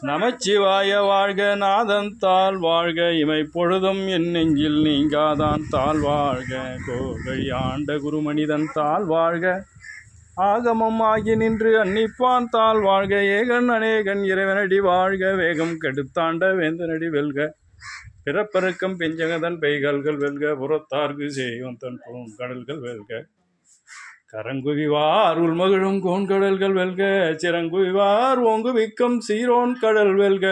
நமச்சிவாய வாழ்க நாதன் தாழ் வாழ்க இமை பொழுதும் என் நெஞ்சில் நீங்காதான் தாழ் வாழ்க கோகை ஆண்ட குருமனிதன் தாழ் வாழ்க ஆகமம் ஆகி நின்று அன்னிப்பான் தாழ் வாழ்க ஏகன் அநேகன் இறைவனடி வாழ்க வேகம் கெடுத்தாண்ட வேந்தனடி வெல்க பிறப்பெருக்கம் பெஞ்சகதன் பெய்கல்கள் வெல்க புறத்தார்க்கு செய்வன் தன் கடல்கள் வெல்க கரங்குவிவார் உள்மகிழும் கோன்கடல்கள் வெல்க சிறங்குவிவார் ஓங்குவிக்கும் சீரோன் கடல் வெல்க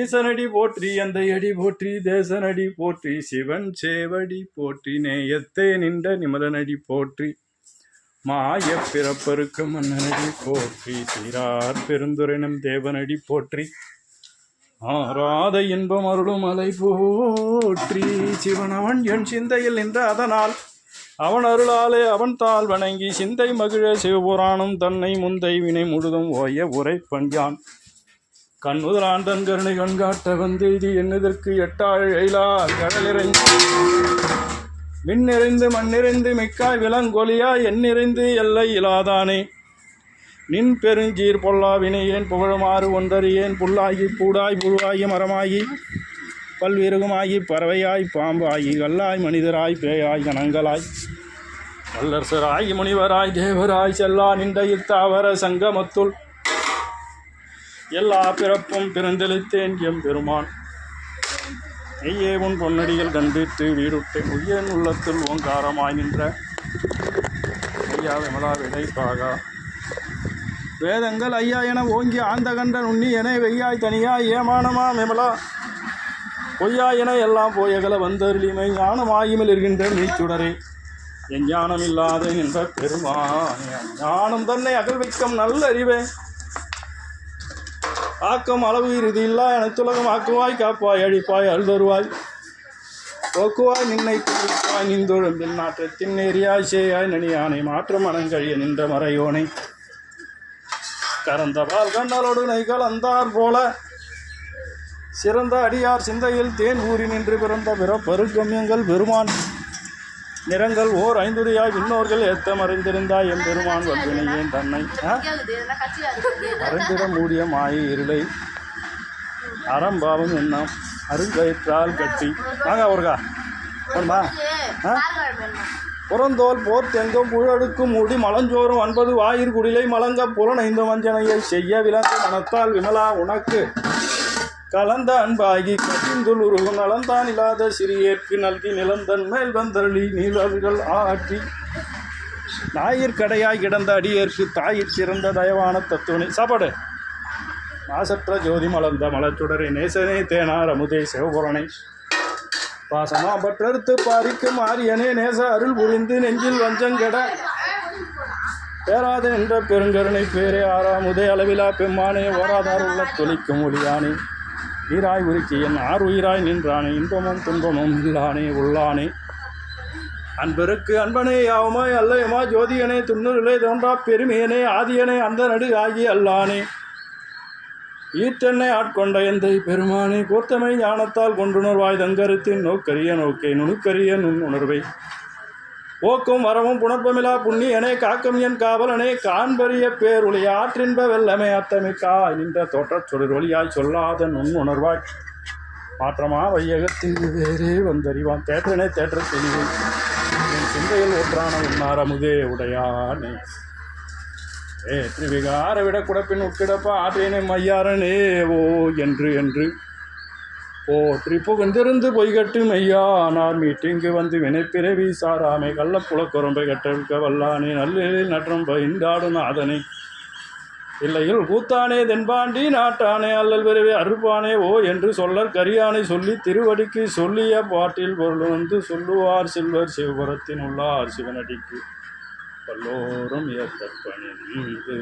ஈசனடி போற்றி அந்த அடி போற்றி தேசனடி போற்றி சிவன் சேவடி போற்றி நேயத்தே நின்ற நிமலனடி போற்றி மாய பிறப்பருக்கு மன்னனடி போற்றி சீரார் பெருந்துரைனம் தேவனடி போற்றி ஆராத இன்பம் அருளும் அலை போற்றி சிவனவன் என் சிந்தையில் நின்ற அதனால் அவன் அருளாலே அவன் தாள் வணங்கி சிந்தை மகிழ சிவபுராணம் தன்னை முந்தை வினை முழுதும் ஓய உரை பண்யான் கண்ணுதலான் தன் கருணை கண்காட்ட வந்தெய்தி என்னதற்கு எட்டாள் எயிலா கடலிறைந்து மின்னிறைந்து மண்ணிறைந்து மிக்காய் விலங்கொலியா எண்ணிறைந்து எல்லை இலாதானே நின் பெருஞ்சீர் பொல்லாவினை ஏன் புகழுமாறு ஒன்றறியேன் புல்லாகி பூடாய் புழுவாகி மரமாகி பல்விருகமாகி பறவையாய் பாம்பாகி கல்லாய் மனிதராய் பேயாய் கணங்களாய் வல்லரசராய் முனிவராய் தேவராய் செல்லா நின்ற இத்தாவர சங்கமத்துள் எல்லா பிறப்பும் பிறந்தெழுத்தேன் எம் பெருமான் நெய்யே உன் பொன்னடிகள் கண்டிட்டு வீடுட்டு உயன் உள்ளத்தில் ஓங்காரமாய் நின்ற ஐயா விமலா விடைப்பாகா வேதங்கள் ஐயா என ஓங்கி ஆந்த கண்ட நுண்ணி என வெய்யாய் தனியாய் ஏமானமா விமலா பொய்யா என எல்லாம் போயகல வந்தருளிமை ஞானமாகிமல் இருக்கின்ற நீச்சுடரே என் ஞானம் இல்லாத என்ற பெருமான் ஞானம் தன்னை அகழ்விக்கம் நல்ல அறிவே ஆக்கம் அளவு இறுதி இல்லா அனைத்துலகம் ஆக்குவாய் காப்பாய் அழிப்பாய் அழுதருவாய் போக்குவாய் நின்னை குளிப்பாய் நின்றொழும்பில் நாற்றத்தின் நேரியாய் சேயாய் நனியானை மாற்றம் அணங்கழிய நின்ற மறையோனை கறந்தபால் கண்ணலோடு நை கலந்தார் போல சிறந்த அடியார் சிந்தையில் தேன் ஊறி நின்று பிறந்த பிறப்பெருக்கம் எங்கள் பெருமான் நிறங்கள் ஓர் ஐந்துரியாய் விண்ணோர்கள் ஏத்த மறைந்திருந்தாய் எம் பெருமான் வல்வினை ஏன் தன்னை மறைந்திட மூடிய மாய இருளை அறம்பாவம் எண்ணம் அருங்கயிற்றால் கட்டி வாங்க அவருக்கா வருமா புறந்தோல் போர் தெங்கும் புழடுக்கும் மூடி மலஞ்சோறும் 9 வாயிற் குடிலை மலங்க புலனைந்த வஞ்சனையை செய்ய விளங்கு மனத்தால் விமலா உனக்கு கலந்த அன்பாகி கட்டிந்துள் உருகும் நலந்தான் இல்லாத சிறியேற்கு நல்கி நிலந்தன் மேல் வந்தருளி நீழல்கள் ஆற்றி ஞாயிற்கடையாய் கிடந்த அடியேற்கு தாயிற் சிறந்த தயவான தத்துவனை சாப்பாடு மாசற்ற ஜோதி மலர்ந்த மலச்சுடரை நேசனே தேனார் அமுதே சிவபுரனை பாசமா பற்றறுத்து பாரிக்கும் ஆரியனே நேச அருள் புரிந்து நெஞ்சில் வஞ்சங்கெட பேராத என்ற பெருங்கருணை பேரே ஆறாமுதே அளவிலா பெம்மானே ஓராதார் உள்ள தொலிக்கும் ஒளியானே நீராய் உருக்கியன் ஆறு உயிராய் நின்றானே இன்பமும் துன்பமும் இல்லானே உள்ளானே அன்பருக்கு அன்பனே யாவுமாய் அல்லையமா ஜோதியனே துண்ணுருளே தோன்றா பெருமையனே ஆதியனே அந்த நடு ஆகி அல்லானே ஈற்றென்னை ஆட்கொண்ட எந்தை பெருமானே கோர்த்தமை ஞானத்தால் கொண்டுணர்வாய் தங்கருத்தின் நோக்கரிய நோக்கை நுணுக்கரிய நுண்ணுணர்வை போக்கும் வரவும் புணர்ப்பமிலா புண்ணியனே காக்கும் என் காவலனே காண்பரிய பேருளி ஆற்றின்ப வெள்ளமே அத்தமிக்காய் நின்ற தோற்றச் சுடர் ஒளியாய் சொல்லாத நுண்ணுணர்வாய் மாற்றமா வையகத்தில் வேறே வந்தறிவான் தேற்றனே தேற்ற தெளிவு என் சிந்தையில் ஒற்றான உன்னார் அமுதே உடையானே திருவிகார விட குடப்பின் உட்கிடப்பா ஆற்றேனே மையாரனே ஓ என்று என்று போற்றி புகுந்திருந்து பொய்கட்டு மெய்யானார் மீட்டிங்கு வந்து வினைப்பிறவி சாராமை கள்ளப்புலக்குறம்பை கட்டவிழ்க்க வல்லானே நல்லில் நற்றம் பயின்றாடு நாதனே இல்லையில் கூத்தானே தென்பாண்டி நாட்டானே அல்லல் விரைவே அறுப்பானே ஓ என்று சொல்லற் கரியானை சொல்லி திருவடிக்கு சொல்லிய பாட்டில் பொருள் வந்து சொல்லுவார் செல்வர் சிவபுரத்தின் உள்ளார் சிவனடிக்கு பல்லோரும் ஏற்பணிந்து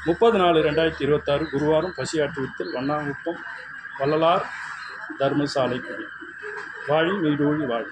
30/4/2026 குருவாரம் பசியாற்றுவித்தல் வண்ணாங்குப்பம் வள்ளலார் தர்மசாலை வாழி நீடூழி வாழி.